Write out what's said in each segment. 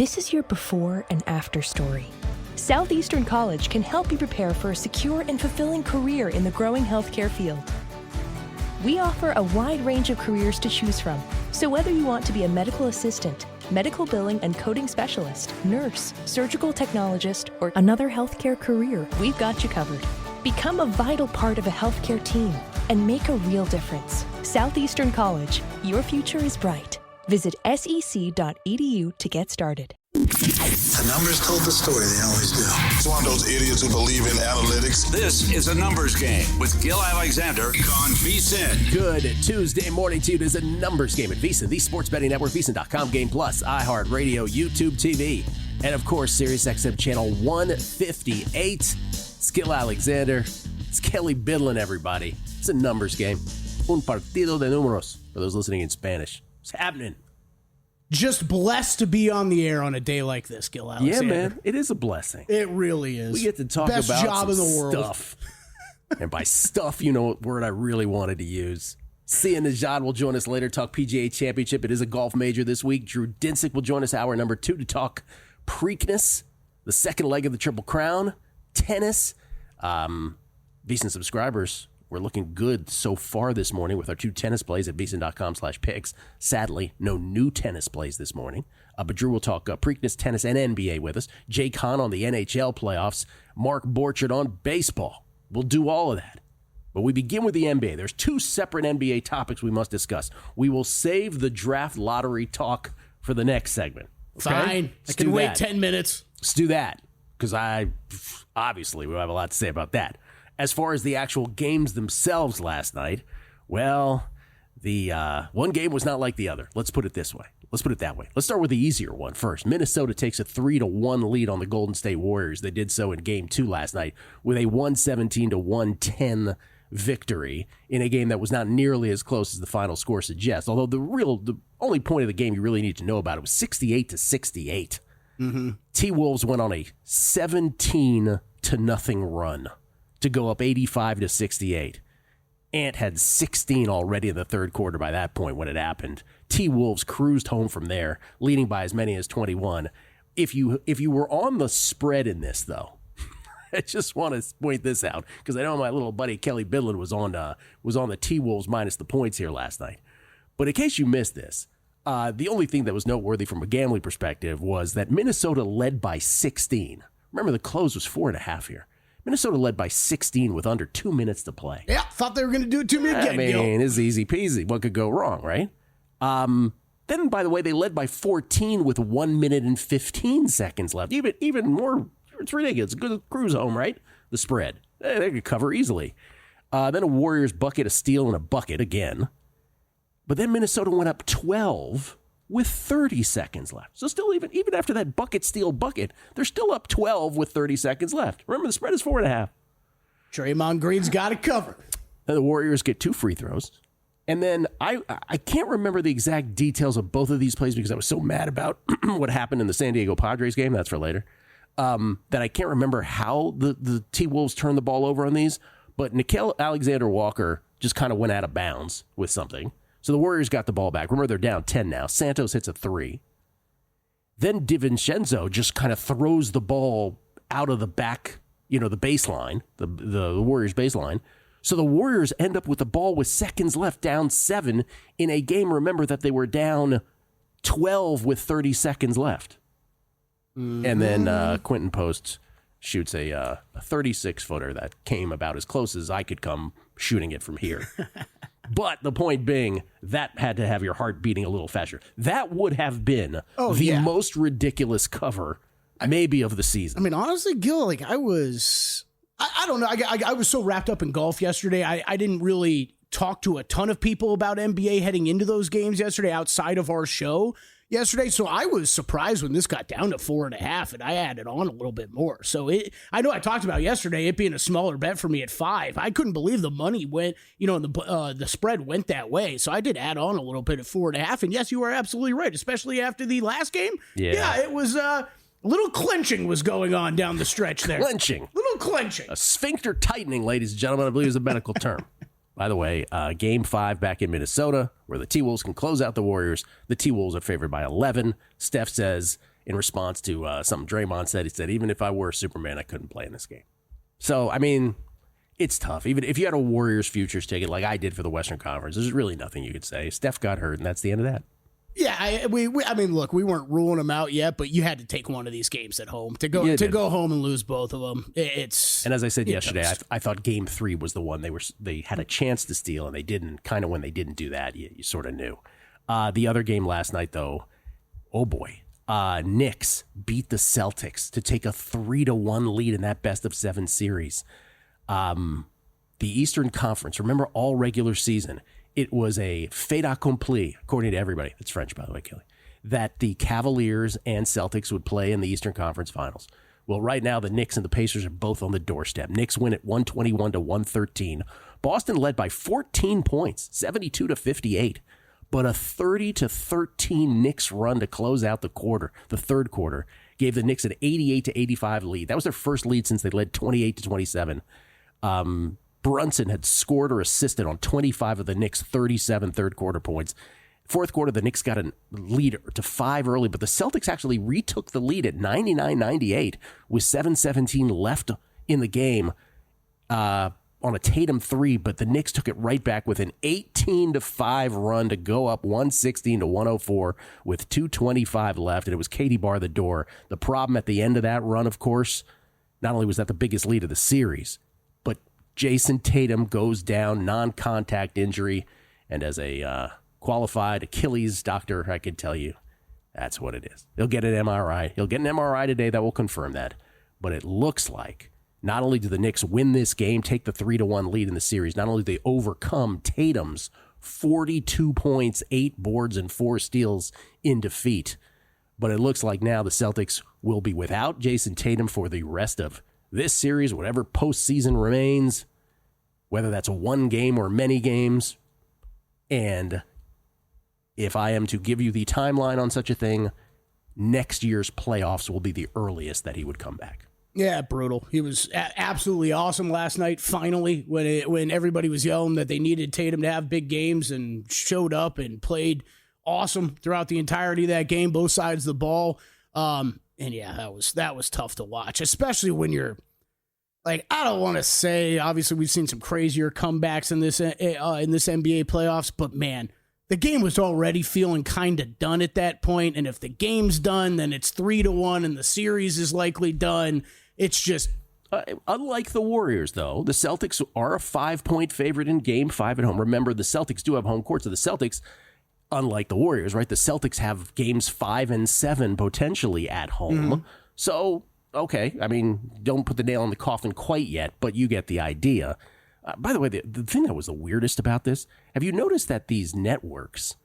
This is your before and after story. Southeastern College can help you prepare for a secure and fulfilling career in the growing healthcare field. We offer a wide range of careers to choose from, so whether you want to be a medical assistant, medical billing and coding specialist, nurse, surgical technologist, or another healthcare career, we've got you covered. Become a vital part of a healthcare team and make a real difference. Southeastern College, your future is bright. Visit sec.edu to get started. The numbers told the story, they always do. It's one of those idiots who believe in analytics. This is A Numbers Game with Gill Alexander on VSiN. Good Tuesday morning to you. It is A Numbers Game at VSiN, the sports betting network, VSiN.com, Game Plus, iHeartRadio, YouTube TV, and of course, SiriusXM channel 158. It's Gill Alexander. It's Kelley Bydlon, everybody. It's A Numbers Game. Un partido de números, for those listening in Spanish. It's happening. Just blessed to be on the air on a day like this, Gill Alexander. Yeah, man. It is a blessing. It really is. We get to talk Best about job some in the world. stuff. And by stuff, you know what word I really wanted to use. Sia Nejad will join us later, talk PGA Championship. It is a golf major this week. Drew Dinsick will join us hour number 2 to talk Preakness, the second leg of the Triple Crown, tennis. VSiN subscribers, we're looking good so far this morning with our 2 tennis plays at VSiN.com/picks. Sadly, no new tennis plays this morning. But Drew will talk Preakness, tennis, and NBA with us. Jake Hahn on the NHL playoffs. Mark Borchard on baseball. We'll do all of that. But we begin with the NBA. There's 2 separate NBA topics we must discuss. We will save the draft lottery talk for the next segment. Okay? Fine. I can wait 10 minutes. Let's do that, because obviously we have a lot to say about that. As far as the actual games themselves last night, well, the one game was not like the other. Let's put it this way. Let's put it that way. Let's start with the easier one first. Minnesota takes a 3-1 lead on the Golden State Warriors. They did so in Game 2 last night with a 117-110 victory in a game that was not nearly as close as the final score suggests. Although the only point of the game you really need to know about it was 68-68. Mm-hmm. T-Wolves went on a 17-0 run to go up 85-68. Ant had 16 already in the third quarter by that point when it happened. T-Wolves cruised home from there, leading by as many as 21. If you were on the spread in this, though, I just want to point this out because I know my little buddy Kelley Bydlon was on the T-Wolves minus the points here last night. But in case you missed this, the only thing that was noteworthy from a gambling perspective was that Minnesota led by 16. Remember, the close was 4.5 here. Minnesota led by 16 with under 2 minutes to play. Yeah, thought they were going to do it to me again. I mean, it's easy peasy. What could go wrong, right? Then, by the way, they led by 14 with 1 minute and 15 seconds left. Even more, it's ridiculous. Good cruise home, right? The spread. They could cover easily. Then a Warriors bucket, a steal, and a bucket again. But then Minnesota went up 12 with 30 seconds left. So still, even after that bucket, steal, bucket, they're still up 12 with 30 seconds left. Remember, the spread is 4.5. Draymond Green's got it covered. Then the Warriors get 2 free throws. And then I can't remember the exact details of both of these plays because I was so mad about what happened in the San Diego Padres game. That's for later. That I can't remember how the T-Wolves turned the ball over on these. But Nickeil Alexander-Walker just kind of went out of bounds with something. So the Warriors got the ball back. Remember, they're down 10 now. Santos hits a 3. Then DiVincenzo just kind of throws the ball out of the back, the baseline, the Warriors baseline. So the Warriors end up with the ball with seconds left, down 7 in a game. Remember that they were down 12 with 30 seconds left. Mm-hmm. And then Quentin Post shoots a 36-footer that came about as close as I could come shooting it from here. But the point being, that had to have your heart beating a little faster. That would have been most ridiculous cover, maybe, of the season. I mean, honestly, Gill, I was so wrapped up in golf yesterday. I didn't really talk to a ton of people about NBA heading into those games yesterday outside of our show yesterday. So I was surprised when this got down to 4.5 and I added on a little bit more. So I know I talked about yesterday, it being a smaller bet for me at 5. I couldn't believe the money went, and the spread went that way. So I did add on a little bit at 4.5. And yes, you are absolutely right, especially after the last game. Yeah, it was, a little clenching was going on down the stretch there. Little clenching. A sphincter tightening, ladies and gentlemen, I believe is a medical term. By the way, Game 5 back in Minnesota, where the T-Wolves can close out the Warriors. The T-Wolves are favored by 11. Steph says, in response to something Draymond said. He said, even if I were Superman, I couldn't play in this game. So, I mean, it's tough. Even if you had a Warriors futures ticket like I did for the Western Conference, there's really nothing you could say. Steph got hurt, and that's the end of that. Yeah, I mean, look, we weren't ruling them out yet, but you had to take one of these games at home to go home and lose both of them. And as I said yesterday, I thought Game 3 was the one they had a chance to steal, and they didn't. Kind of when they didn't do that, you sort of knew. The other game last night, though, oh boy, Knicks beat the Celtics to take a 3-1 lead in that best-of-7 series. The Eastern Conference, remember all regular season, it was a fait accompli, according to everybody. That's French, by the way, Kelley, that the Cavaliers and Celtics would play in the Eastern Conference Finals. Well, right now, the Knicks and the Pacers are both on the doorstep. Knicks win at 121-113. Boston led by 14 points, 72-58. But a 30-13 Knicks run to close out the third quarter, gave the Knicks an 88-85 lead. That was their first lead since they led 28-27. Brunson had scored or assisted on 25 of the Knicks' 37 third quarter points. Fourth quarter, the Knicks got a lead to 5 early, but the Celtics actually retook the lead at 99-98 with 7:17 left in the game on a Tatum 3, but the Knicks took it right back with an 18-5 run to go up 116-104 with 2:25 left, and it was Katie bar the door. The problem at the end of that run, of course, not only was that the biggest lead of the series, but Jason Tatum goes down, non-contact injury, and as a qualified Achilles doctor, I can tell you that's what it is. He'll get an MRI. He'll get an MRI today that will confirm that. But it looks like not only do the Knicks win this game, take the 3-1 lead in the series, not only do they overcome Tatum's 42 points, 8 boards, and 4 steals in defeat, but it looks like now the Celtics will be without Jason Tatum for the rest of this series, whatever postseason remains, whether that's one game or many games. And if I am to give you the timeline on such a thing, next year's playoffs will be the earliest that he would come back. Yeah, brutal. He was absolutely awesome last night, finally, when everybody was yelling that they needed Tatum to have big games, and showed up and played awesome throughout the entirety of that game, both sides of the ball. And yeah, that was tough to watch, especially when you're like, I don't want to say, obviously we've seen some crazier comebacks in this NBA playoffs, but man, the game was already feeling kind of done at that point. And if the game's done, then it's 3-1 and the series is likely done. It's just unlike the Warriors, though, the Celtics are a 5-point favorite in Game 5 at home. Remember, the Celtics do have home court, so the Celtics, unlike the Warriors, right? The Celtics have games 5 and 7 potentially at home. Mm-hmm. So, okay, I mean, don't put the nail in the coffin quite yet, but you get the idea. By the way, the thing that was the weirdest about this, have you noticed that these networks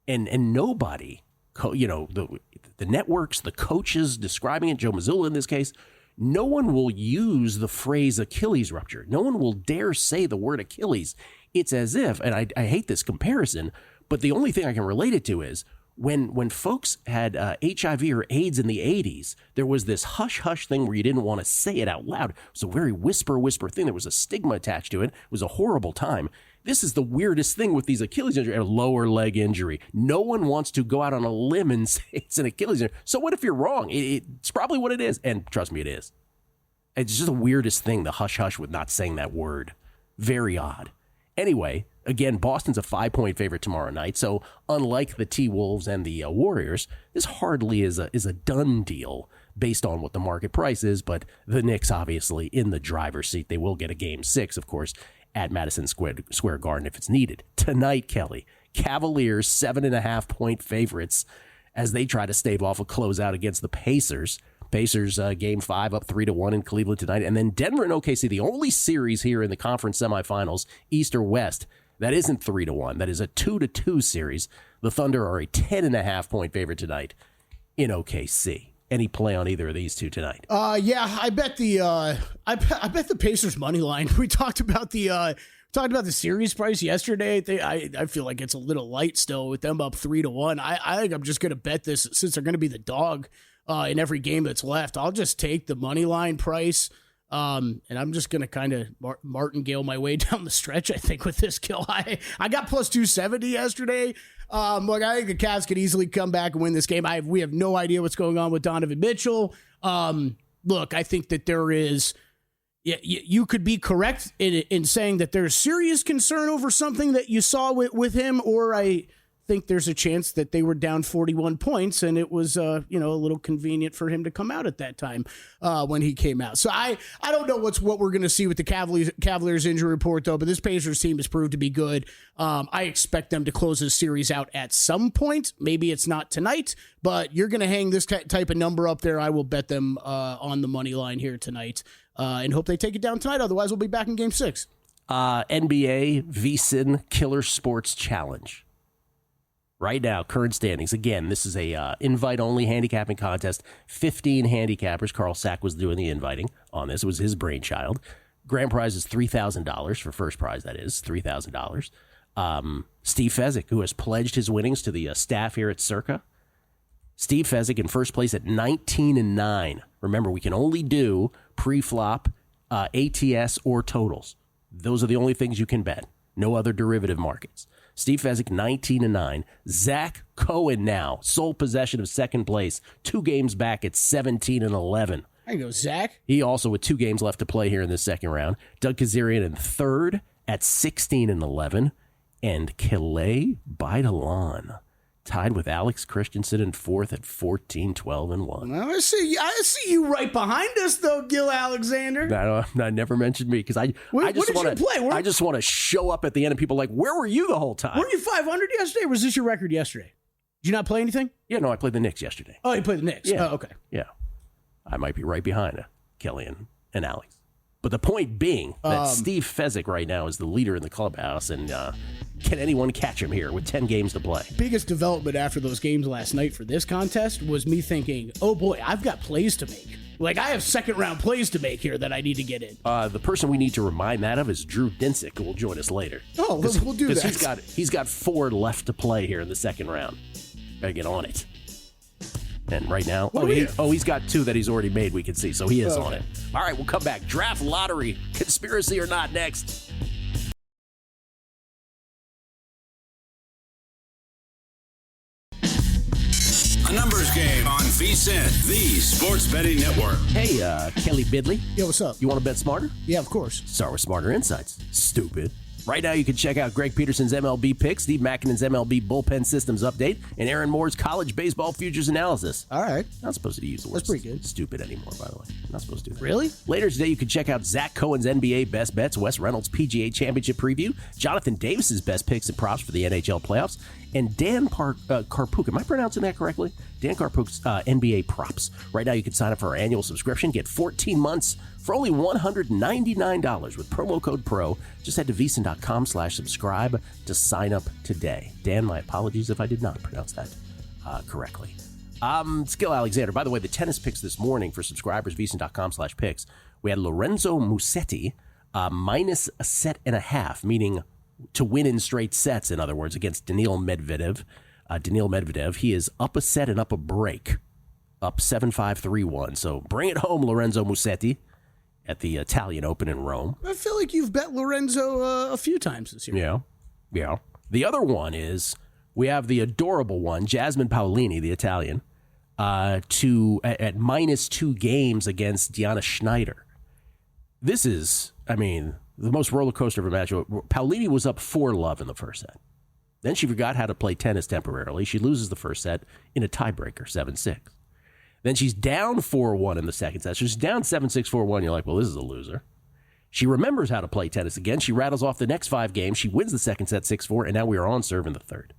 and nobody, the networks, the coaches describing it, Joe Mazzulla in this case, no one will use the phrase Achilles rupture. No one will dare say the word Achilles. It's as if, and I hate this comparison, but the only thing I can relate it to is when folks had HIV or AIDS in the 80s, there was this hush-hush thing where you didn't want to say it out loud. It was a very whisper thing. There was a stigma attached to it. It was a horrible time. This is the weirdest thing with these Achilles injury, a lower leg injury. No one wants to go out on a limb and say it's an Achilles injury. So what if you're wrong? It's probably what it is. And trust me, it is. It's just the weirdest thing, the hush-hush with not saying that word. Very odd. Anyway, again, Boston's a 5-point favorite tomorrow night. So unlike the T-Wolves and the Warriors, this hardly is a done deal based on what the market price is. But the Knicks, obviously, in the driver's seat. They will get a Game 6, of course, at Madison Square Garden if it's needed. Tonight, Kelley, Cavaliers 7.5-point favorites as they try to stave off a closeout against the Pacers. Pacers Game 5 up 3-1 in Cleveland tonight. And then Denver and OKC, the only series here in the conference semifinals, East or West, that isn't 3-1. That is a 2-2 series. The Thunder are a 10.5-point favorite tonight in OKC. Any play on either of these two tonight? Yeah, I bet the Pacers money line. We talked about the series price yesterday. I feel like it's a little light still with them up 3-1. I think I'm just going to bet this since they're going to be the dog in every game that's left. I'll just take the money line price And I'm just going to kind of martingale my way down the stretch, I think, with this kill. I got plus 270 yesterday. Look, I think the Cavs could easily come back and win this game. We have no idea what's going on with Donovan Mitchell. Look, I think that there is... You could be correct in saying that there's serious concern over something that you saw with him, or I think there's a chance that they were down 41 points and it was a little convenient for him to come out at that time when he came out. So I don't know what we're going to see with the Cavaliers injury report, though, but this Pacers team has proved to be good. I expect them to close this series out at some point. Maybe it's not tonight, but you're going to hang this type of number up there. I will bet them on the money line here tonight and hope they take it down tonight. Otherwise, we'll be back in Game 6. NBA VSiN Killer Sports Challenge. Right now, current standings. Again, this is a invite-only handicapping contest. 15 handicappers. Carl Sack was doing the inviting on this. It was his brainchild. Grand prize is $3,000 for first prize, that is, $3,000. Steve Fezzik, who has pledged his winnings to the staff here at Circa. Steve Fezzik in first place at 19-9. Remember, we can only do pre-flop, ATS, or totals. Those are the only things you can bet. No other derivative markets. Steve Fezzik, 19-9. Zach Cohen now, sole possession of second place. 2 games back at 17-11. There you go, Zach. He also with 2 games left to play here in the second round. Doug Kazarian in third at 16-11. And Kelley Bydlon tied with Alex Christensen in fourth at 14-12-1. Well, I see you right behind us, though, Gill Alexander. No, I never mentioned me because I just want to show up at the end and people are like, where were you the whole time? Weren't you 500 yesterday? Or was this your record yesterday? Did you not play anything? Yeah, no, I played the Knicks yesterday. Oh, you played the Knicks? Yeah. Oh, okay. Yeah. I might be right behind Kelley and Alex. But the point being that Steve Fezzik right now is the leader in the clubhouse, and can anyone catch him here with 10 games to play? Biggest development after those games last night for this contest was me thinking, oh boy, I've got plays to make. Like, I have second-round plays to make here that I need to get in. The person we need to remind that of is Drew Dinsick, who will join us later. Oh, we'll do that. Because he's got 4 left to play here in the second round. Gotta get on it. And right now, he's got 2 that he's already made, we can see, so he is on it. All right, we'll come back. Draft lottery, conspiracy or not, next. A numbers game on VSiN, the sports betting network. Hey, Kelley Bydlon. Yo, what's up? You want to bet smarter? Yeah, of course. Start with Smarter Insights. Stupid. Right now, you can check out Greg Peterson's MLB picks, Steve Makinen's MLB bullpen systems update, and Aaron Moore's college baseball futures analysis. All right. Not supposed to use the word That's pretty good. Stupid anymore, by the way. Not supposed to do that. Really? Later today, you can check out Zach Cohen's NBA best bets, Wes Reynolds' PGA Championship preview, Jonathan Davis's best picks and props for the NHL playoffs, and Dan Karpuk. Am I pronouncing that correctly? Dan Karpuk's NBA props. Right now, you can sign up for our annual subscription, get 14 months for only $199 with promo code PRO. Just head to VSiN.com/subscribe to sign up today. Dan, my apologies if I did not pronounce that correctly. Gill Alexander. By the way, the tennis picks this morning for subscribers, VSiN.com/picks. We had Lorenzo Musetti minus a set and a half, meaning to win in straight sets, in other words, against Daniil Medvedev. He is up a set and up a break, up 7-5, 3-1. So bring it home, Lorenzo Musetti, at the Italian Open in Rome. I feel like you've bet Lorenzo a few times this year. Yeah. The other one is we have the adorable one, Jasmine Paolini, the Italian, at -2 games against Diana Schneider. This is, the most roller coaster of a match. Paolini was up 4-love in the first set. Then she forgot how to play tennis temporarily. She loses the first set in a tiebreaker, 7-6. Then she's down 4-1 in the second set. She's down 7-6, 4-1. You're like, well, this is a loser. She remembers how to play tennis again. She rattles off the next 5 games. She wins the second set 6-4, and now we are on serve in the third.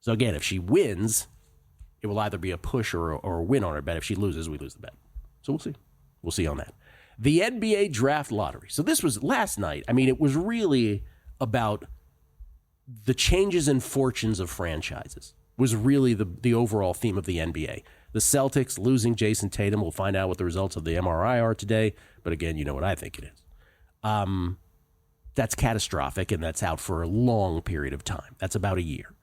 So again, if she wins, it will either be a push or a win on her bet. If she loses, we lose the bet. So we'll see. We'll see on that. The NBA draft lottery. So this was last night. It was really about the changes in fortunes of franchises was really the overall theme of the NBA. The Celtics losing Jason Tatum. We'll find out what the results of the MRI are today. But again, you know what I think it is. That's catastrophic, and that's out for a long period of time. That's about a year.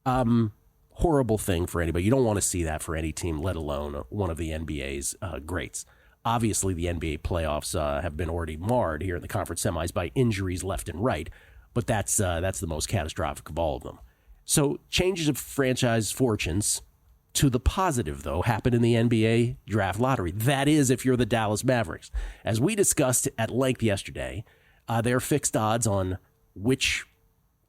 Horrible thing for anybody. You don't want to see that for any team, let alone one of the NBA's greats. Obviously, the NBA playoffs have been already marred here in the conference semis by injuries left and right, but that's the most catastrophic of all of them. So changes of franchise fortunes to the positive, though, happen in the NBA draft lottery. That is, if you're the Dallas Mavericks. As we discussed at length yesterday, there are fixed odds on which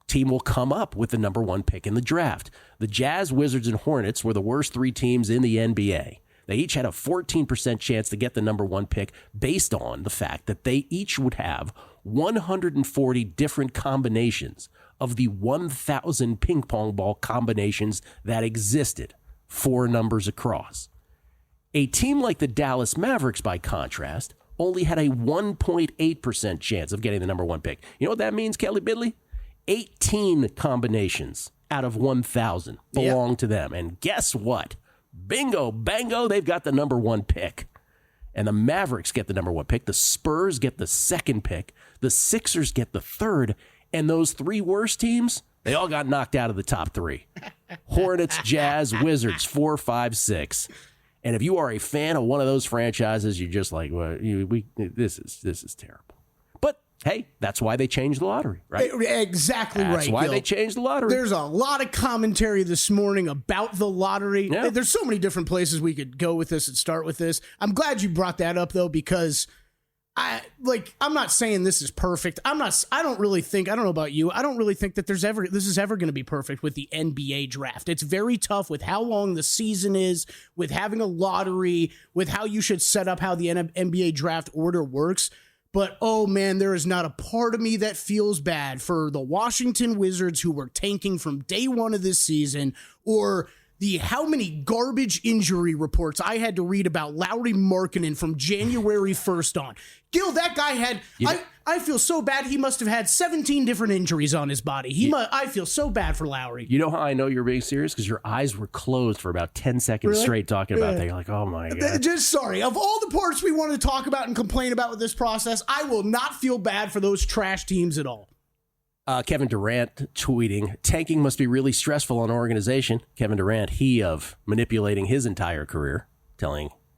team will come up with the number one pick in the draft. The Jazz, Wizards, and Hornets were the worst three teams in the NBA. They each had a 14% chance to get the number one pick based on the fact that they each would have 140 different combinations of the 1,000 ping pong ball combinations that existed, 4 numbers across. A team like the Dallas Mavericks, by contrast, only had a 1.8% chance of getting the number one pick. You know what that means, Kelley Bydlon? 18 combinations out of 1,000 belong to them. And guess what? Bingo, bango, they've got the number one pick. And the Mavericks get the number one pick. The Spurs get the second pick. The Sixers get the third. And those 3 worst teams, they all got knocked out of the top 3. Hornets, Jazz, Wizards, 4, 5, 6. And if you are a fan of one of those franchises, you're just like, well, this is terrible. But hey, that's why they changed the lottery, right? Exactly right. That's why Gill. they changed the lottery. There's a lot of commentary this morning about the lottery. Yeah. There's so many different places we could go with this and start with this. I'm glad you brought that up, though, because I'm not saying this is perfect. I don't know about you. I don't really think that this is ever going to be perfect with the NBA draft. It's very tough with how long the season is, with having a lottery, with how you should set up how the NBA draft order works. But, oh, man, there is not a part of me that feels bad for the Washington Wizards who were tanking from day one of this season, or how many garbage injury reports I had to read about Lauri Markkanen from January 1st on. Gill, that guy had, I feel so bad he must have had 17 different injuries on his body. I feel so bad for Lauri. You know how I know you're being serious? Because your eyes were closed for about 10 seconds straight talking about that. You're like, oh my God. Just sorry. Of all the parts we wanted to talk about and complain about with this process, I will not feel bad for those trash teams at all. Kevin Durant tweeting, tanking must be really stressful on an organization. Kevin Durant, he of manipulating his entire career,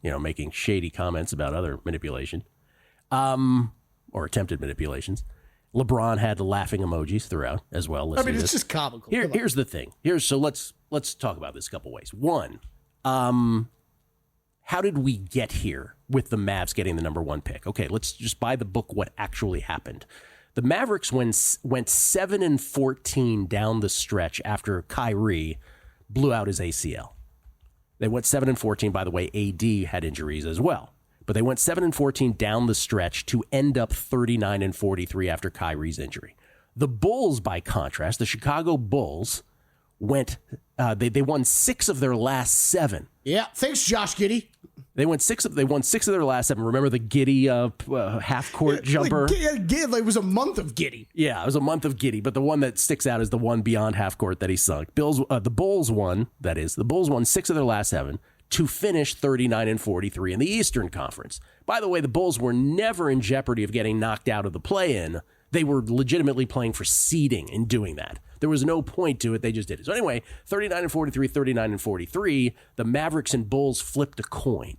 making shady comments about other manipulation, or attempted manipulations. LeBron had the laughing emojis throughout as well. It's just comical. Here's the thing. So let's talk about this a couple ways. One, how did we get here with the Mavs getting the number one pick? Okay, let's just by the book what actually happened. The Mavericks went 7-14 down the stretch after Kyrie blew out his ACL. They went 7-14. By the way, AD had injuries as well. But they went 7-14 down the stretch to end up 39-43 after Kyrie's injury. The Bulls, by contrast, the Chicago Bulls, they won 6 of their last 7. Yeah, thanks, Josh Giddey. They won 6 of their last 7. Remember the Giddey half-court jumper? It was a month of Giddey. Yeah, it was a month of Giddey, but the one that sticks out is the one beyond half-court that he sunk. The Bulls won 6 of their last 7 to finish 39-43 in the Eastern Conference. By the way, the Bulls were never in jeopardy of getting knocked out of the play-in. They were legitimately playing for seeding in doing that. There was no point to it. They just did it. So anyway, 39-43, 39-43, the Mavericks and Bulls flipped a coin.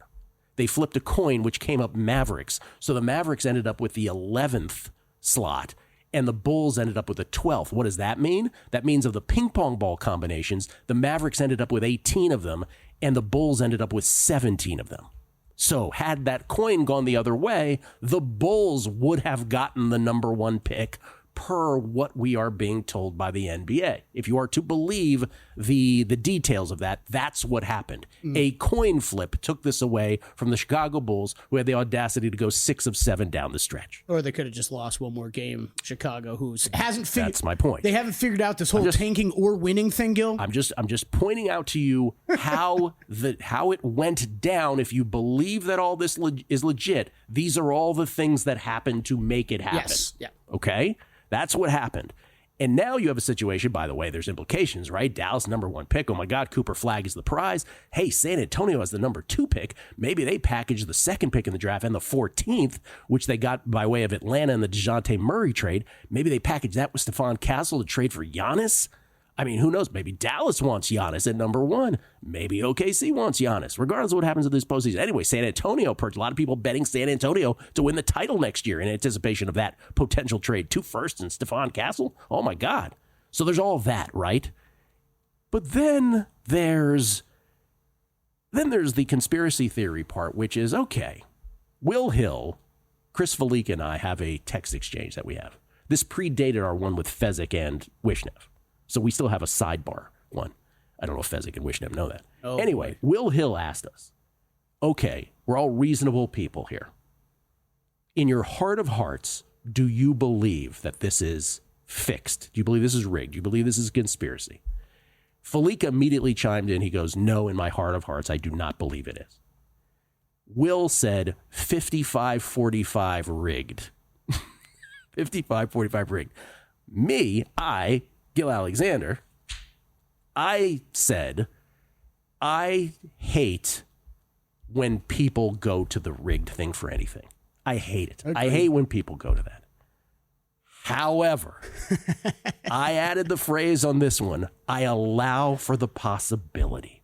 They flipped a coin, which came up Mavericks. So the Mavericks ended up with the 11th slot, and the Bulls ended up with the 12th. What does that mean? That means of the ping pong ball combinations, the Mavericks ended up with 18 of them, and the Bulls ended up with 17 of them. So had that coin gone the other way, the Bulls would have gotten the number one pick per what we are being told by the NBA. If you are to believe the details of that, that's what happened. A coin flip took this away from the Chicago Bulls, who had the audacity to go 6 of 7 down the stretch. Or they could have just lost one more game. Chicago, hasn't figured. That's my point. They haven't figured out this whole tanking or winning thing, Gill. I'm just pointing out to you how it went down. If you believe that all this is legit, these are all the things that happened to make it happen. Yes. Yeah. Okay. That's what happened. And now you have a situation, by the way, there's implications, right? Dallas, number 1 pick. Oh, my God, Cooper Flagg is the prize. Hey, San Antonio has the number 2 pick. Maybe they package the 2nd pick in the draft and the 14th, which they got by way of Atlanta and the DeJounte Murray trade. Maybe they package that with Stephon Castle to trade for Giannis. I mean, who knows? Maybe Dallas wants Giannis at number 1. Maybe OKC wants Giannis, regardless of what happens in this postseason. Anyway, San Antonio purchased. A lot of people betting San Antonio to win the title next year in anticipation of that potential trade. 2 firsts and Stephon Castle. Oh, my God. So there's all of that, right? But then there's the conspiracy theory part, which is, okay, Will Hill, Chris Felica, and I have a text exchange that we have. This predated our one with Fezzik and Wishnev. So we still have a sidebar one. I don't know if Fezzik and Wishnev know that. Oh, anyway, boy. Will Hill asked us, okay, we're all reasonable people here. In your heart of hearts, do you believe that this is fixed? Do you believe this is rigged? Do you believe this is a conspiracy? Felica immediately chimed in. He goes, no, in my heart of hearts, I do not believe it is. Will said 55-45 rigged. 55-45 rigged. Me, Gill Alexander, I said, I hate when people go to the rigged thing for anything. I hate it. I hate when people go to that. However, I added the phrase on this one, I allow for the possibility.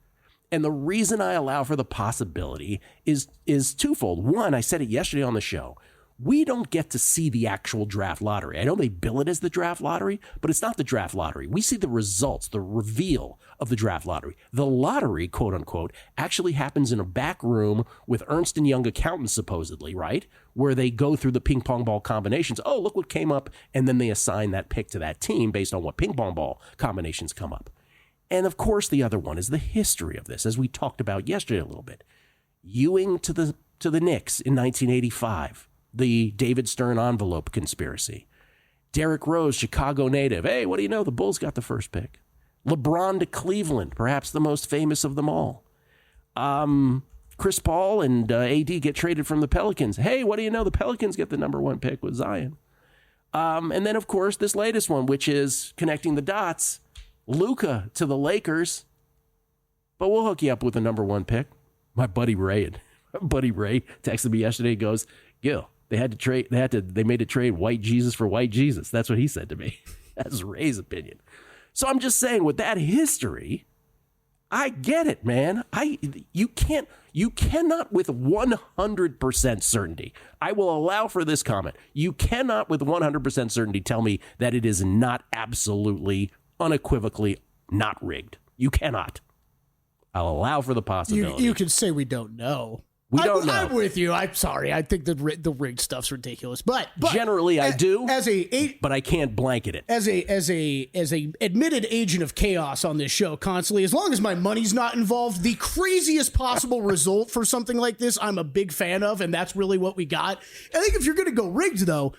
And the reason I allow for the possibility is twofold. One, I said it yesterday on the show. We don't get to see the actual draft lottery. I know they bill it as the draft lottery, but it's not the draft lottery. We see the results, the reveal of the draft lottery. The lottery, quote unquote, actually happens in a back room with Ernst & Young accountants, supposedly, right? Where they go through the ping pong ball combinations. Oh, look what came up. And then they assign that pick to that team based on what ping pong ball combinations come up. And of course, the other one is the history of this, as we talked about yesterday a little bit. Ewing to the Knicks in 1985. The David Stern envelope conspiracy. Derrick Rose, Chicago native. Hey, what do you know? The Bulls got the first pick. LeBron to Cleveland, perhaps the most famous of them all. Chris Paul and AD get traded from the Pelicans. Hey, what do you know? The Pelicans get the number 1 pick with Zion. And then, of course, this latest one, which is connecting the dots. Luka to the Lakers. But we'll hook you up with the number 1 pick. My buddy Ray texted me yesterday. He goes, Gill, they made a trade white Jesus for white Jesus. That's what he said to me. That's Ray's opinion. So I'm just saying, with that history, I get it, man. You cannot with 100% certainty. I will allow for this comment. You cannot with 100% certainty tell me that it is not absolutely, unequivocally not rigged. You cannot. I'll allow for the possibility. You can say we don't know. We don't know. I'm with you. I'm sorry. I think the rigged stuff's ridiculous. But generally, I do. But I can't blanket it. As a admitted agent of chaos on this show, constantly, as long as my money's not involved, the craziest possible result for something like this, I'm a big fan of, and that's really what we got. I think if you're going to go rigged, though,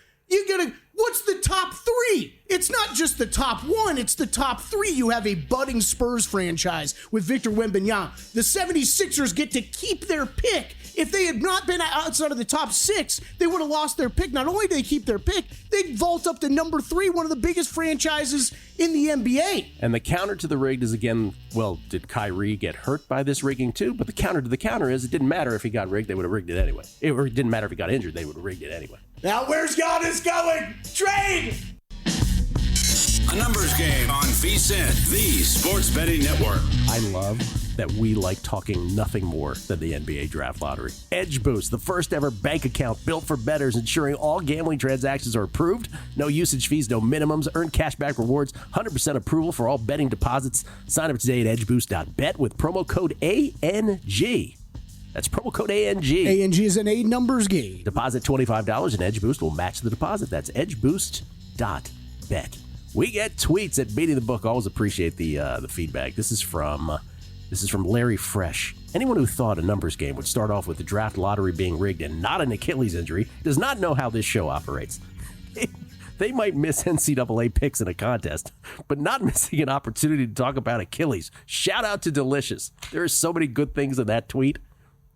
what's the top 3? It's not just the top 1, it's the top 3. You have a budding Spurs franchise with Victor Wembanyama. The 76ers get to keep their pick. If they had not been outside of the top 6, they would have lost their pick. Not only do they keep their pick, they vault up to number 3, one of the biggest franchises in the NBA. And the counter to the rigged is, again, well, did Kyrie get hurt by this rigging too? But the counter to the counter is, it didn't matter if he got rigged, they would have rigged it anyway. It didn't matter if he got injured, they would have rigged it anyway. Now where's Giannis going? Trade! A numbers game on VSiN, the Sports Betting Network. I love that we like talking nothing more than the NBA draft lottery. Edge Boost, the first ever bank account built for bettors, ensuring all gambling transactions are approved. No usage fees, no minimums. Earn cashback rewards. 100% approval for all betting deposits. Sign up today at edgeboost.bet with promo code ANG. That's promo code ANG. ANG is an A numbers game. Deposit $25 and Edge Boost will match the deposit. That's edgeboost.bet. We get tweets at Beating the Book. Always appreciate the feedback. This is from Larry Fresh. Anyone who thought a numbers game would start off with the draft lottery being rigged and not an Achilles injury does not know how this show operates. They might miss NCAA picks in a contest, but not missing an opportunity to talk about Achilles. Shout out to Delicious. There are so many good things in that tweet.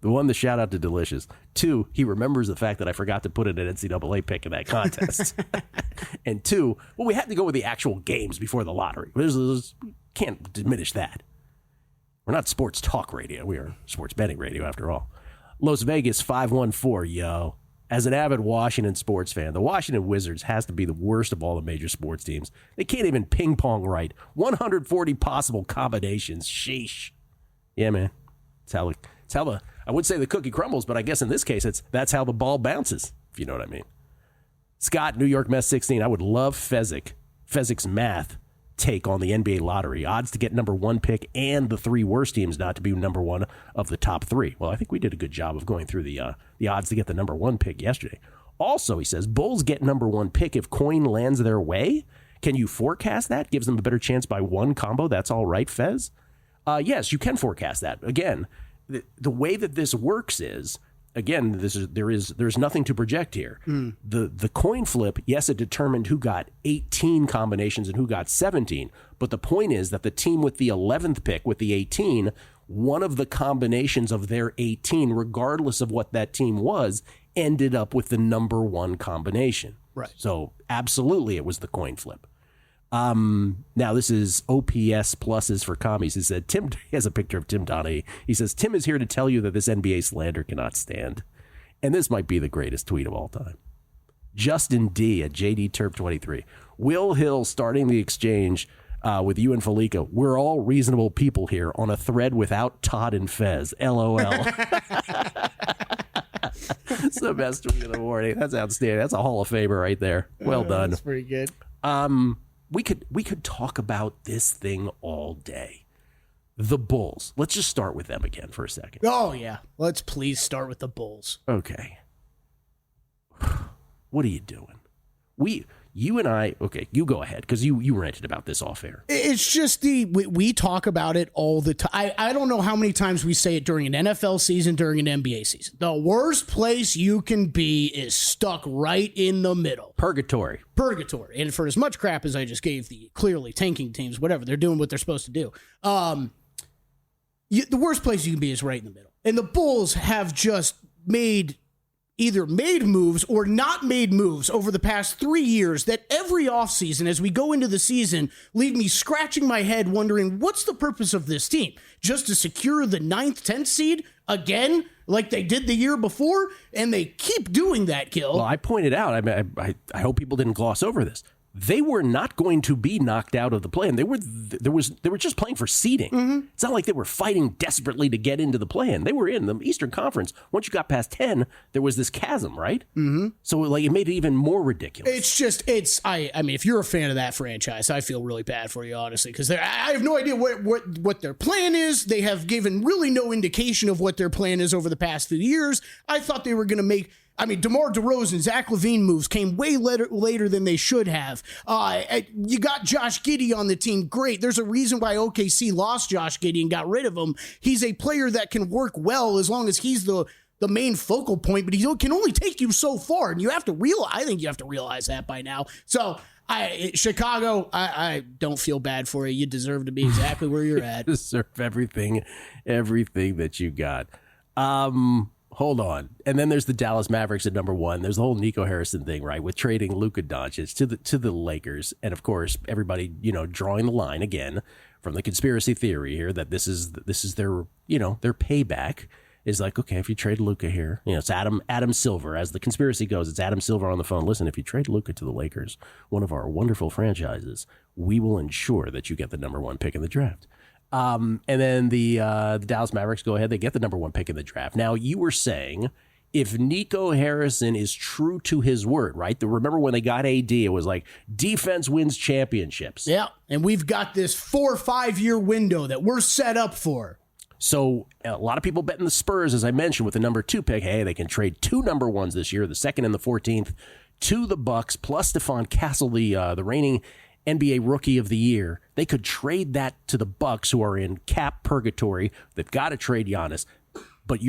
The one, the shout out to Delicious. 2, he remembers the fact that I forgot to put in an NCAA pick in that contest. And 2, well, we had to go with the actual games before the lottery. Can't diminish that. We're not sports talk radio. We are sports betting radio after all. Las Vegas 514, yo. as an avid Washington sports fan, the Washington Wizards has to be the worst of all the major sports teams. They can't even ping pong right. 140 possible combinations. Sheesh. Yeah, man. It's how the I would say the cookie crumbles, but I guess in this case that's how the ball bounces, if you know what I mean. Scott, New York Mets 16. I would love Fezzik's math take on the NBA lottery. Odds to get number 1 pick and the 3 worst teams not to be number 1 of the top 3. Well, I think we did a good job of going through the odds to get the number 1 pick yesterday. Also, he says, Bulls get number 1 pick if coin lands their way. Can you forecast that? Gives them a better chance by 1 combo. That's all right, Fez? Yes, you can forecast that. Again, the way that this works is, again, there's nothing to project here. The coin flip, yes, it determined who got 18 combinations and who got 17. But the point is that the team with the 11th pick, with the 18, one of the combinations of their 18, regardless of what that team was, ended up with the number 1 combination. Right. So absolutely, it was the coin flip. Now this is OPS pluses for commies. He said, Tim has a picture of Tim Donahue. He says, Tim is here to tell you that this NBA slander cannot stand. And this might be the greatest tweet of all time. Justin D at JD Terp 23. Will Hill starting the exchange with you and Felica. We're all reasonable people here on a thread without Todd and Fez. LOL. It's the best tweet of the morning. That's outstanding. That's a Hall of Famer right there. Well done. That's pretty good. We could talk about this thing all day. The Bulls. Let's just start with them again for a second. Oh, yeah. Let's please start with the Bulls. Okay. What are you doing? You and I, okay, you go ahead, because you ranted about this off air. It's just we talk about it all the time. I don't know how many times we say it during an NFL season, during an NBA season. The worst place you can be is stuck right in the middle. Purgatory. And for as much crap as I just gave the clearly tanking teams, whatever, they're doing what they're supposed to do. The worst place you can be is right in the middle. And the Bulls have just either made moves or not made moves over the past 3 years that every offseason, as we go into the season, leave me scratching my head wondering, what's the purpose of this team? Just to secure the 9th, 10th seed again, like they did the year before? And they keep doing that, Gill. Well, I pointed out, I hope people didn't gloss over this. They were not going to be knocked out of the play-in. They were just playing for seeding. Mm-hmm. It's not like they were fighting desperately to get into the play-in. They were in the Eastern Conference. Once you got past 10, there was this chasm, right? Mm-hmm. So it made it even more ridiculous. I mean, if you're a fan of that franchise, I feel really bad for you, honestly, because I have no idea what their plan is. They have given really no indication of what their plan is over the past few years. I thought they were going to make. I mean, DeMar DeRozan, Zach LaVine moves came way later than they should have. You got Josh Giddey on the team. Great. There's a reason why OKC lost Josh Giddey and got rid of him. He's a player that can work well as long as he's the main focal point, but he can only take you so far. And I think you have to realize that by now. So, Chicago, I don't feel bad for you. You deserve to be exactly where you're at. You deserve everything that you got. Hold on. And then there's the Dallas Mavericks at number 1. There's the whole Nico Harrison thing, right? With trading Luka Doncic to the Lakers. And of course, everybody, drawing the line again from the conspiracy theory here that this is their, their payback is like, okay, if you trade Luka here, it's Adam Silver. As the conspiracy goes, it's Adam Silver on the phone. Listen, if you trade Luka to the Lakers, one of our wonderful franchises, we will ensure that you get the number 1 pick in the draft. And then the Dallas Mavericks go ahead. They get the number 1 pick in the draft. Now, you were saying if Nico Harrison is true to his word, right? Remember when they got AD, it was like defense wins championships. Yeah, and we've got this 4 or 5 year window that we're set up for. So a lot of people betting the Spurs, as I mentioned, with the number 2 pick. Hey, they can trade 2 number 1s this year, the 2nd and the 14th, to the Bucks, plus Stephon Castle, the reigning NBA Rookie of the Year. They could trade that to the Bucks, who are in cap purgatory. They've got to trade Giannis. But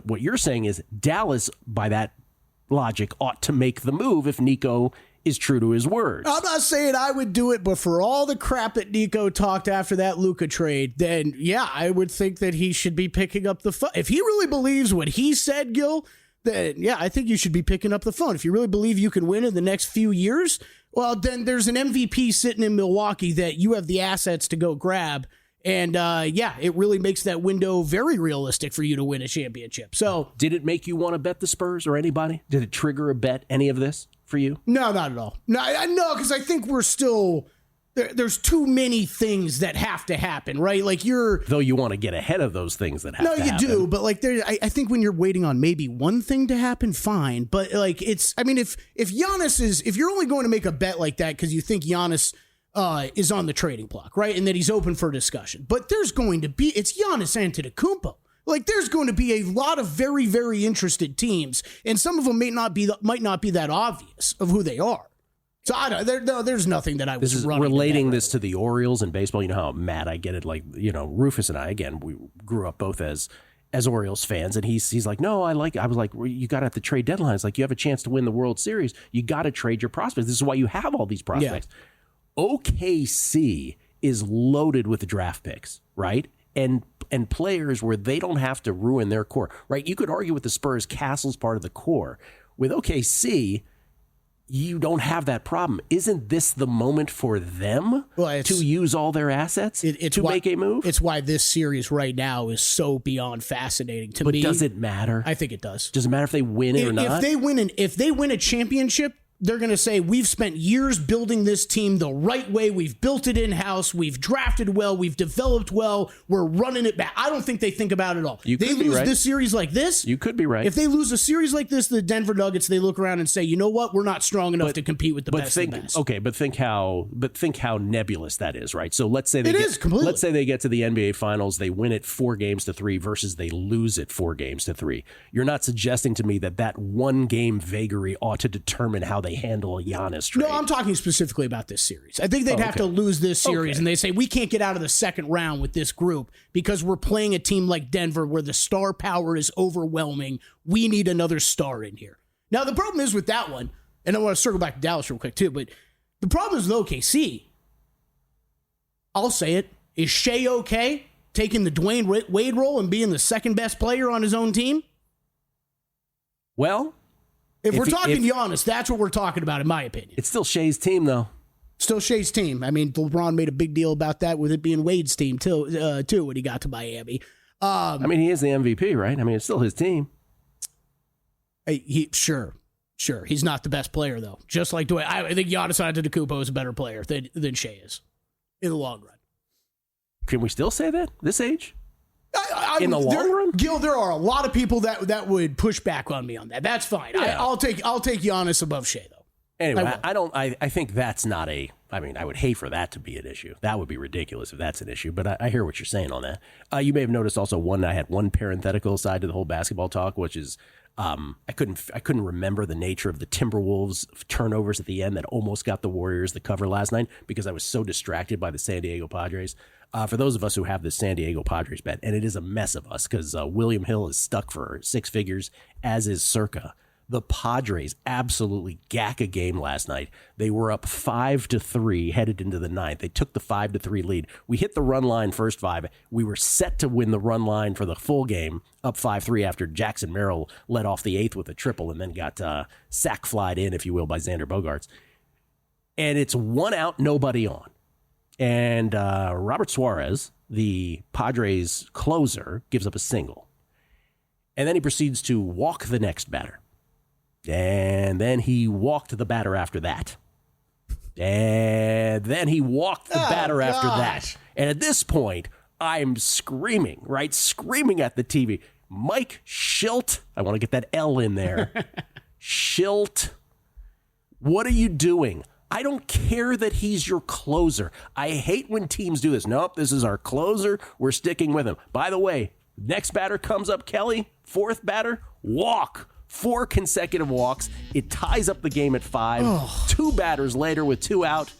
what you're saying is Dallas, by that logic, ought to make the move if Nico is true to his words. I'm not saying I would do it, but for all the crap that Nico talked after that Luka trade, then yeah, I would think that he should be picking up the phone. If he really believes what he said, Gill, then yeah, I think you should be picking up the phone. If you really believe you can win in the next few years, well, then there's an MVP sitting in Milwaukee that you have the assets to go grab. And it really makes that window very realistic for you to win a championship. So, did it make you want to bet the Spurs or anybody? Did it trigger a bet, any of this for you? No, not at all. No, because I think we're still there's too many things that have to happen, right? Like though you want to get ahead of those things that have to happen. No, you do, but like I think when you're waiting on maybe one thing to happen, fine. But like if Giannis if you're only going to make a bet like that because you think Giannis is on the trading block, right? And that he's open for discussion. But it's Giannis Antetokounmpo. Like there's going to be a lot of very, very interested teams, and some of them might not be that obvious of who they are. So there's nothing that I was relating this to the Orioles and baseball. You know how mad I get it. Like, Rufus and I, again, we grew up both as Orioles fans, and he's like, no, I was like, you got to have the trade deadline. It's like, you have a chance to win the World Series. You got to trade your prospects. This is why you have all these prospects. Yeah. OKC is loaded with draft picks, right? And players where they don't have to ruin their core, right? You could argue with the Spurs, Castle's part of the core. With OKC, you don't have that problem. Isn't this the moment for them to use all their assets to make a move? It's why this series right now is so beyond fascinating to me. But does it matter? I think it does. Does it matter if they win it or not? If they win a championship, they're going to say, we've spent years building this team the right way. We've built it in-house. We've drafted well. We've developed well. We're running it back. I don't think they think about it at all. They lose this series like this. You could be right. If they lose a series like this, the Denver Nuggets, they look around and say, you know what? We're not strong enough to compete with the best of the best. Okay, but think how nebulous that is, right? So let's say they get to the NBA Finals, they win it 4-3 versus they lose it 4-3. You're not suggesting to me that one game vagary ought to determine how they handle a Giannis trade. No, I'm talking specifically about this series. I think they'd have to lose this series, and they say, we can't get out of the second round with this group because we're playing a team like Denver where the star power is overwhelming. We need another star in here. Now, the problem is with that one, and I want to circle back to Dallas real quick too, but the problem is with OKC, I'll say it, is Shea okay taking the Dwayne Wade role and being the second best player on his own team? Well, If we're talking Giannis, that's what we're talking about, in my opinion. It's still Shea's team, though. Still Shea's team. I mean, LeBron made a big deal about that with it being Wade's team, too when he got to Miami. He is the MVP, right? I mean, it's still his team. Sure. He's not the best player, though. Just like Dwayne. I think Giannis Antetokounmpo is a better player than Shea is in the long run. Can we still say that, this age? In the long run? Gill, there are a lot of people that would push back on me on that. That's fine. Yeah. I'll take Giannis above Shea, though. Anyway, I think that's not I would hate for that to be an issue. That would be ridiculous if that's an issue, but I hear what you're saying on that. You may have noticed also I had one parenthetical side to the whole basketball talk, which is I couldn't remember the nature of the Timberwolves turnovers at the end that almost got the Warriors the cover last night because I was so distracted by the San Diego Padres. For those of us who have the San Diego Padres bet, and it is a mess of us because William Hill is stuck for 6 figures, as is Circa. The Padres absolutely gack a game last night. They were up 5-3 headed into the ninth. They took the 5-3 lead. We hit the run line first 5. We were set to win the run line for the full game, up 5-3 after Jackson Merrill led off the 8th with a triple and then got sack flied in, if you will, by Xander Bogaerts. And it's 1 out, nobody on. And Robert Suarez, the Padres closer, gives up a single. And then he proceeds to walk the next batter. And then he walked the batter after that. And then he walked the batter after that. And at this point, I'm screaming, right? Screaming at the TV. Mike Shildt, I want to get that L in there. Shildt, what are you doing? I don't care that he's your closer. I hate when teams do this. Nope, this is our closer. We're sticking with him. By the way, next batter comes up, Kelley. 4th batter, walk. 4 consecutive walks. It ties up the game at 5. 2 batters later with 2 out.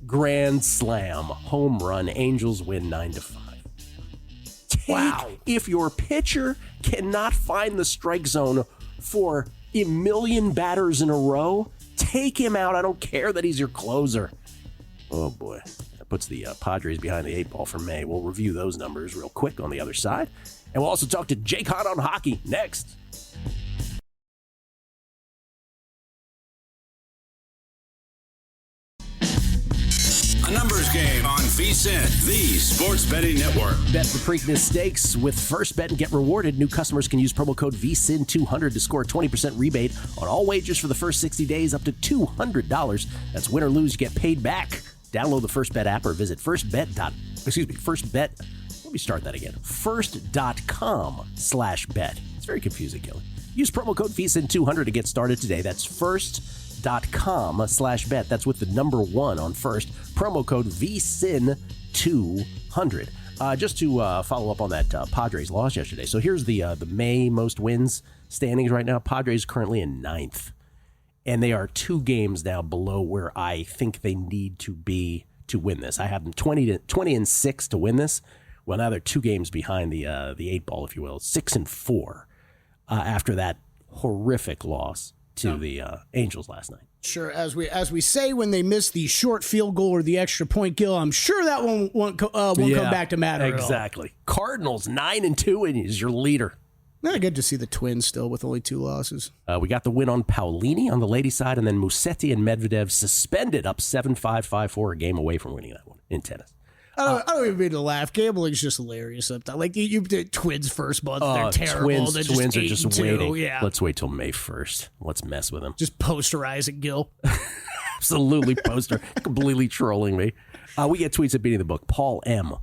Grand slam. Home run. Angels win 9-5. Wow. If your pitcher cannot find the strike zone for a million batters in a row, take him out. I don't care that he's your closer. Oh, boy. That puts the Padres behind the 8 ball for May. We'll review those numbers real quick on the other side. And we'll also talk to Jake Hahn on hockey next. A numbers game on VSiN, the Sports Betting Network. Bet the Preakness Stakes with First Bet and get rewarded. New customers can use promo code VSIN200 to score a 20% rebate on all wagers for the first 60 days up to $200. That's win or lose, you get paid back. Download the First Bet app or visit firstbet. Let me start that again. First.com/bet. It's very confusing, Kelley. Use promo code VSIN200 to get started today. That's first.com/bet. That's with the number 1 on First. Promo code VSIN200. Just to follow up on that Padres loss yesterday. So here's the May most wins standings right now. Padres currently in 9th. And they are 2 games now below where I think they need to be to win this. I have them 20-6 to win this. Well, now they're 2 games behind the 8 ball, if you will, 6-4 after that horrific loss to the Angels last night. Sure, as we say when they miss the short field goal or the extra point, Gill, I'm sure that one won't come back to matter exactly. At all. Cardinals 9-2 and is your leader. Not good to see the Twins still with only 2 losses. We got the win on Paulini on the ladies' side, and then Musetti and Medvedev suspended up 7-5, 5-4, a game away from winning that one in tennis. I don't even mean to laugh. Gambling's just hilarious sometimes. Like you did Twins first month, they're terrible. Twins are just waiting. Yeah. Let's wait till May 1st. Let's mess with them. Just posterizing Gill. Absolutely completely trolling me. We get tweets at Beating the Book. Paul M.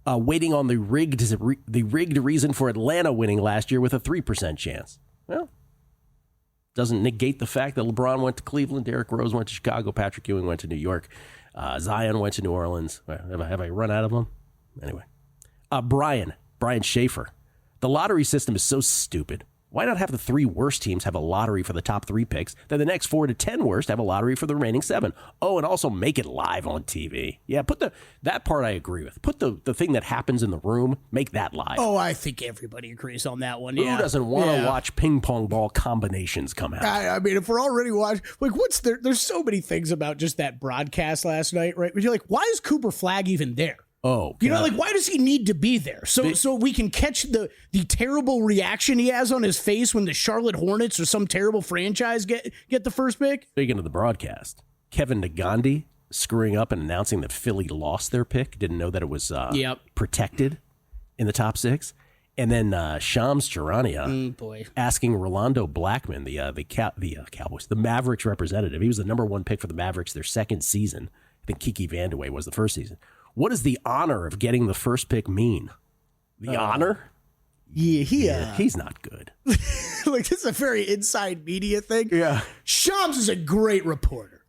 Waiting on the rigged reason for Atlanta winning last year with a 3% chance. Well, doesn't negate the fact that LeBron went to Cleveland, Derrick Rose went to Chicago, Patrick Ewing went to New York. Zion went to New Orleans. Have I run out of them? Anyway. Brian Schaefer. The lottery system is so stupid. Why not have the 3 worst teams have a lottery for the top 3 picks, then the next 4 to 10 worst have a lottery for the remaining 7? Oh, and also make it live on TV. Yeah, that part I agree with. Put the thing that happens in the room, make that live. Oh, I think everybody agrees on that one. Who doesn't want to watch ping pong ball combinations come out? I mean, if we're already watching, like, there's so many things about just that broadcast last night, right? Where you're like, why is Cooper Flagg even there? Oh, like, why does he need to be there? So we can catch the terrible reaction he has on his face when the Charlotte Hornets or some terrible franchise get the first pick? Speaking of the broadcast, Kevin Nagandi screwing up and announcing that Philly lost their pick. Didn't know that it was protected in the top 6. And then Shams Charania asking Rolando Blackman, the Cowboys, the Mavericks representative. He was the number 1 pick for the Mavericks their second season. I think Kiki Vandeweghe was the first season. What does the honor of getting the first pick mean? The honor? Yeah, he's not good. Like, this is a very inside media thing. Yeah. Shams is a great reporter.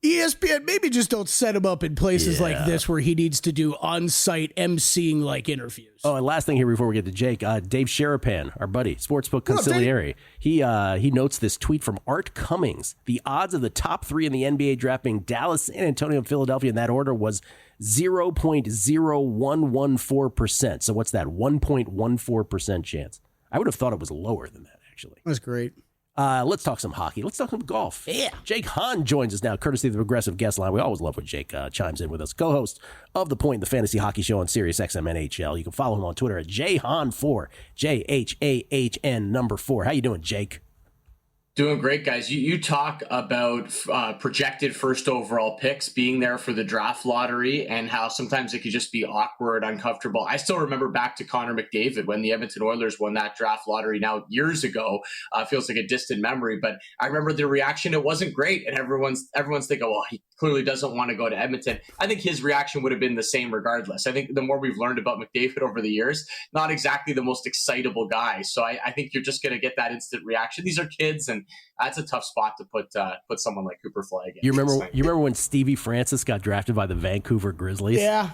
ESPN, maybe just don't set him up in places like this where he needs to do on-site emceeing like interviews. Oh, and last thing here before we get to Jake, Dave Sharapan, our buddy, Sportsbook Consigliere, he notes this tweet from Art Cummings. The odds of the top 3 in the NBA draft being Dallas, San Antonio, and Philadelphia in that order was 0.0114%. So what's that? 1.14% chance. I would have thought it was lower than that, actually. That's great. Let's talk some hockey. Let's talk some golf. Yeah. Jake Hahn joins us now, courtesy of the Progressive Guest Line. We always love when Jake chimes in with us. Co-host of The Point, the fantasy hockey show on SiriusXM NHL. You can follow him on Twitter at JHahn4, JHAHN 4. How you doing, Jake? Doing great, guys. You talk about projected first overall picks being there for the draft lottery and how sometimes it could just be awkward, uncomfortable. I still remember back to Connor McDavid when the Edmonton Oilers won that draft lottery now years ago. Feels like a distant memory, but I remember the reaction. It wasn't great, and everyone's thinking, well, he clearly doesn't want to go to Edmonton. I think his reaction would have been the same regardless. I think the more we've learned about McDavid over the years, not exactly the most excitable guy. So I think you're just going to get that instant reaction. These are kids, and that's a tough spot to put someone like Cooper Flagg in. You remember when Stevie Francis got drafted by the Vancouver Grizzlies? Yeah.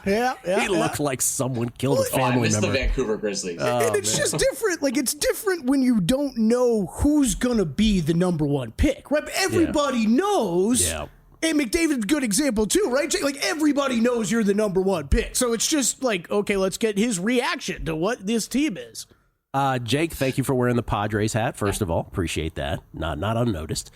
He looked like someone killed a family I miss member. the Vancouver Grizzlies. And it's just different. Like, it's different when you don't know who's going to be the number 1 pick, right? But everybody knows. Yeah. And McDavid's a good example too, right? Like, everybody knows you're the number 1 pick. So it's just like, okay, let's get his reaction to what this team is. Jake, thank you for wearing the Padres hat, first of all. Appreciate that. Not unnoticed.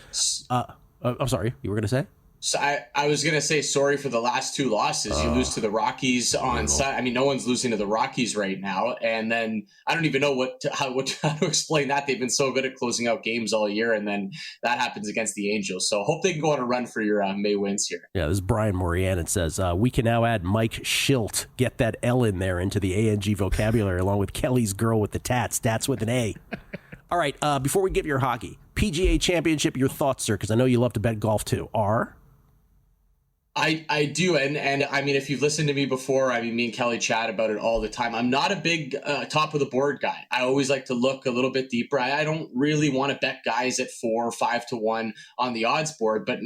I'm sorry, you were going to say? So I was going to say sorry for the last two losses. You lose to the Rockies on Sunday. I mean, no one's losing to the Rockies right now. And then I don't even know how to explain that. They've been so good at closing out games all year. And then that happens against the Angels. So hope they can go on a run for your May wins here. Yeah, this is Brian Morian. It says, we can now add Mike Schilt. Get that L in there into the ANG vocabulary along with Kelley's girl with the tats. Stats with an A. All right, before we give your hockey, PGA Championship, your thoughts, sir, because I know you love to bet golf too. I do. And I mean, if you've listened to me before, I mean, me and Kelley chat about it all the time. I'm not a big top of the board guy. I always like to look a little bit deeper. I don't really want to bet guys at 4 or 5 to 1 on the odds board, but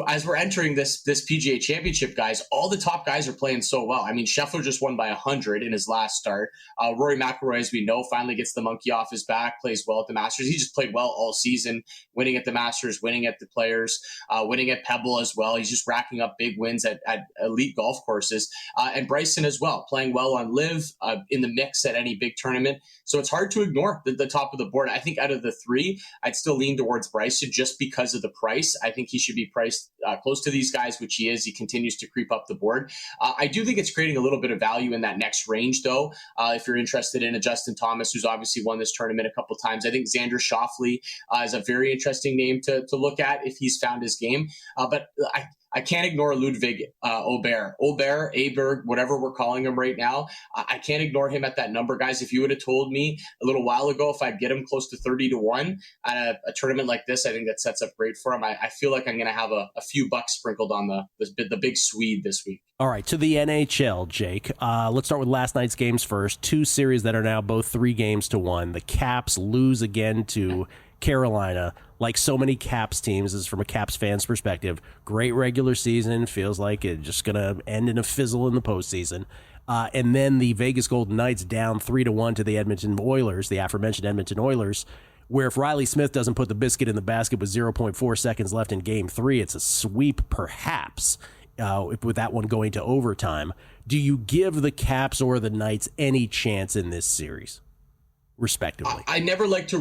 as we're entering this PGA Championship, guys, all the top guys are playing so well. I mean, Scheffler just won by 100 in his last start. Rory McIlroy, as we know, finally gets the monkey off his back, plays well at the Masters. He just played well all season, winning at the Masters, winning at the Players, winning at Pebble as well. He's just racking up big wins at elite golf courses. And Bryson as well, playing well on LIV, in the mix at any big tournament. So it's hard to ignore the top of the board. I think out of the three, I'd still lean towards Bryson just because of the price. I think he should be priced close to these guys, which he is. He continues to creep up the board. I do think it's creating a little bit of value in that next range, though. If you're interested in a Justin Thomas, who's obviously won this tournament a couple times, I think Xander Schauffele is a very interesting name to look at if he's found his game. But I can't ignore Ludwig Aubert, whatever we're calling him right now. I can't ignore him at that number, guys. If you would have told me a little while ago if I'd get him close to 30 to 1 at a tournament like this, I think that sets up great for him. I feel like I'm going to have a few bucks sprinkled on the big Swede this week. All right, to the NHL, Jake. Let's start with last night's games first. 2 series that are now both 3 games to 1. The Caps lose again to Carolina. Like so many Caps teams, this is from a Caps fan's perspective. Great regular season, feels like it's just going to end in a fizzle in the postseason. And then the Vegas Golden Knights down 3-1 to the Edmonton Oilers, the aforementioned Edmonton Oilers, where if Riley Smith doesn't put the biscuit in the basket with 0.4 seconds left in Game 3, it's a sweep perhaps, with that one going to overtime. Do you give the Caps or the Knights any chance in this series? Respectively, I never like to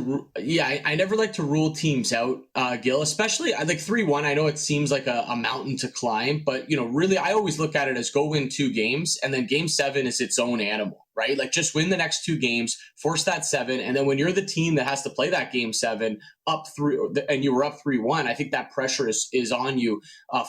rule teams out, Gill, especially like 3-1. I know it seems like a mountain to climb, but really I always look at it as go win 2 games and then Game 7 is its own animal, right? Like just win the next 2 games, force that 7. And then when you're the team that has to play that Game 7 up 3 and you were up 3-1, I think that pressure is on you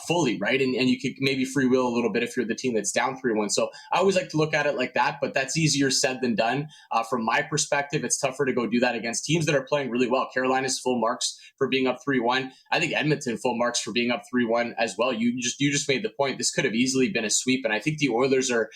fully, right? And you could maybe freewheel a little bit if you're the team that's down 3-1. So I always like to look at it like that, but that's easier said than done. From my perspective, it's tougher to go do that against teams that are playing really well. Carolina's full marks for being up 3-1. I think Edmonton full marks for being up 3-1 as well. You just made the point. This could have easily been a sweep, and I think the Oilers are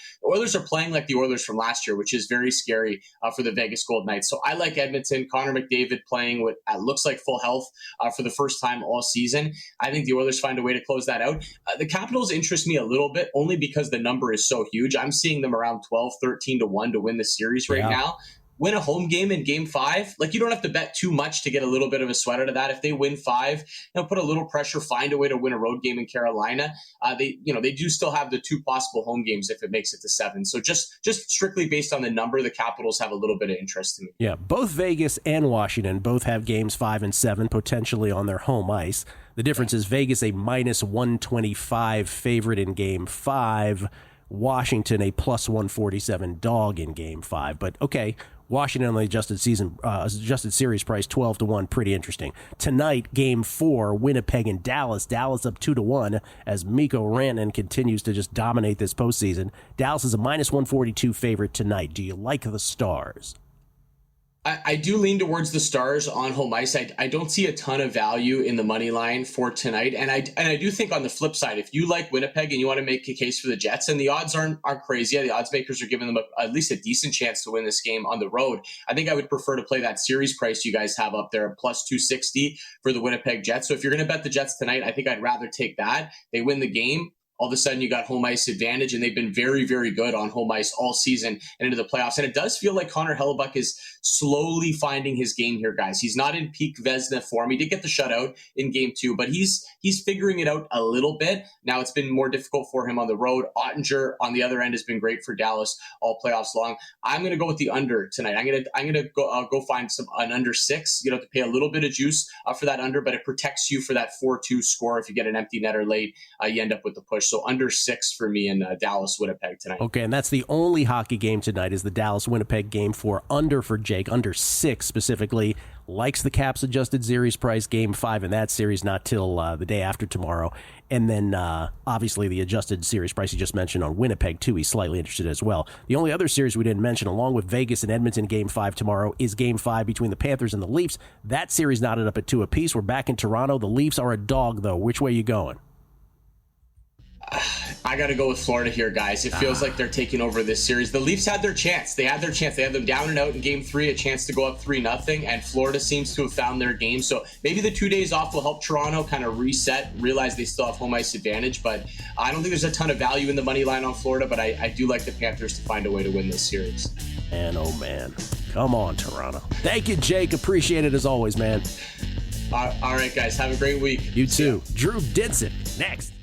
playing like the Oilers from last year, which is very scary for the Vegas Golden Knights. So I like Edmonton. Connor McDavid playing with looks like full health for the first time all season. I think the Oilers find a way to close that out. The Capitals interest me a little bit only because the number is so huge. I'm seeing them around 12, 13 to 1 to win the series right now. Win a home game in Game 5. Like, you don't have to bet too much to get a little bit of a sweat out of that. If they win 5, put a little pressure, find a way to win a road game in Carolina. They do still have the 2 possible home games if it makes it to 7. So just strictly based on the number, the Capitals have a little bit of interest in me. Yeah, both Vegas and Washington both have games 5 and 7 potentially on their home ice. The difference is Vegas a minus 125 favorite in Game 5. Washington a plus 147 dog in Game 5. But okay, Washington on the adjusted series price 12 to 1, pretty interesting. Tonight, Game 4, Winnipeg and Dallas. Dallas up 2 to 1 as Mikko Rantanen continues to just dominate this postseason. Dallas is a minus 142 favorite tonight. Do you like the Stars? I do lean towards the Stars on home ice. I don't see a ton of value in the money line for tonight. And I do think on the flip side, if you like Winnipeg and you want to make a case for the Jets, and the odds aren't crazy. Yeah, the odds makers are giving them at least a decent chance to win this game on the road. I think I would prefer to play that series price you guys have up there at plus 260 for the Winnipeg Jets. So if you're going to bet the Jets tonight, I think I'd rather take that. They win the game. All of a sudden you got home ice advantage, and they've been very, very good on home ice all season and into the playoffs. And it does feel like Connor Hellebuck is slowly finding his game here, guys. He's not in peak Vezina form. He did get the shutout in game 2, but he's figuring it out a little bit. Now it's been more difficult for him on the road. Ottinger on the other end has been great for Dallas all playoffs long. I'm going to go with the under tonight. I'm going to go find an under 6. You have to pay a little bit of juice for that under, but it protects you for that 4-2 score. If you get an empty netter late, you end up with the push. So under 6 for me in Dallas Winnipeg tonight. Okay, and that's the only hockey game tonight is the Dallas Winnipeg game for under for Jake, under 6 specifically. Likes the Caps adjusted series price, game 5 in that series, not till the day after tomorrow. And then obviously the adjusted series price you just mentioned on Winnipeg too. He's slightly interested as well. The only other series we didn't mention, along with Vegas and Edmonton game 5 tomorrow, is game 5 between the Panthers and the Leafs. That series knotted up at 2 apiece. We're back in Toronto. The Leafs are a dog though. Which way are you going? I got to go with Florida here, guys. It feels like they're taking over this series. The Leafs had their chance. They had them down and out in game 3, a chance to go up 3-0, and Florida seems to have found their game. So maybe the 2 days off will help Toronto kind of reset, realize they still have home ice advantage, but I don't think there's a ton of value in the money line on Florida, but I do like the Panthers to find a way to win this series. Man, oh man. Come on, Toronto. Thank you, Jake. Appreciate it as always, man. All right, guys. Have a great week. You too. Drew Dinson, next.